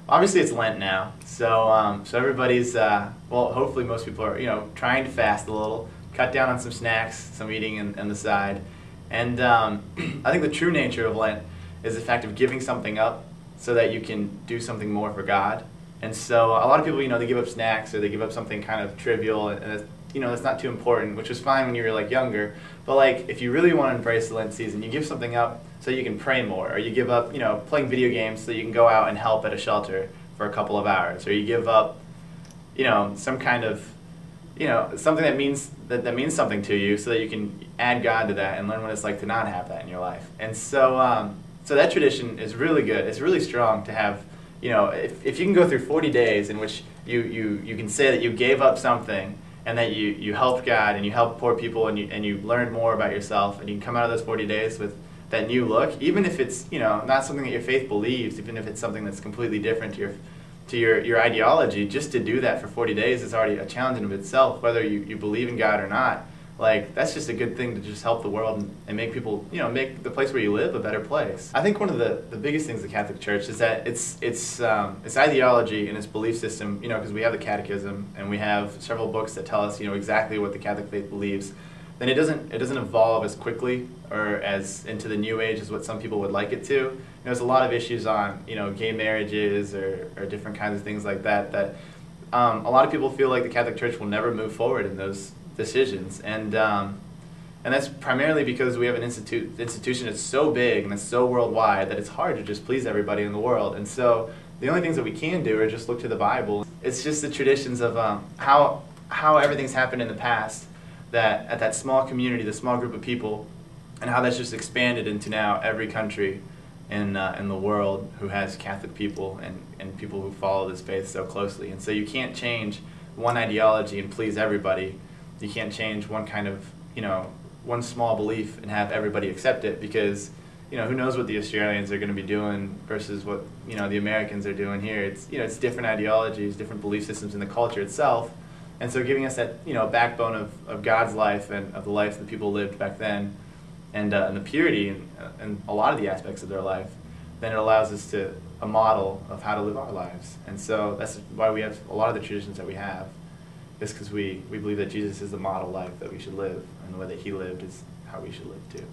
Obviously it's Lent now, so everybody's well, hopefully most people are trying to fast a little, cut down on some snacks, some eating on the side, and I think the true nature of Lent is the fact of giving something up so that you can do something more for God. And so a lot of people, they give up snacks or they give up something kind of trivial and it's not too important, which was fine when you were like younger. But like if you really want to embrace the Lent season, you give something up so you can pray more, or you give up, playing video games so you can go out and help at a shelter for a couple of hours, or you give up, some kind of, something that means something to you so that you can add God to that and learn what it's like to not have that in your life. And so so that tradition is really good. It's really strong to have. If you can go through 40 days in which you can say that you gave up something and that you helped God and you helped poor people and you learned more about yourself, and you can come out of those 40 days with that new look, even if it's not something that your faith believes, even if it's something that's completely different to your ideology, just to do that for 40 days is already a challenge in of itself, whether you believe in God or not. Like, that's just a good thing to just help the world and make people, make the place where you live a better place. I think one of the biggest things of the Catholic Church is that its ideology and its belief system, because we have the Catechism and we have several books that tell us, exactly what the Catholic faith believes. Then it doesn't evolve as quickly or as into the New Age as what some people would like it to. There's a lot of issues on, gay marriages or different kinds of things like that a lot of people feel like the Catholic Church will never move forward in those decisions, and that's primarily because we have an institution that's so big and it's so worldwide that it's hard to just please everybody in the world. And so the only things that we can do are just look to the Bible. It's just the traditions of how everything's happened in the past, that at that small community, the small group of people, and how that's just expanded into now every country in the world who has Catholic people and people who follow this faith so closely. And so you can't change one ideology and please everybody. You can't change one kind of, one small belief and have everybody accept it, because, who knows what the Australians are going to be doing versus what, the Americans are doing here. It's different ideologies, different belief systems in the culture itself. And so giving us that, backbone of God's life and of the life that people lived back then, and the purity and a lot of the aspects of their life, then it allows us to a model of how to live our lives. And so that's why we have a lot of the traditions that we have. Is because we believe that Jesus is the model life that we should live, and the way that he lived is how we should live too.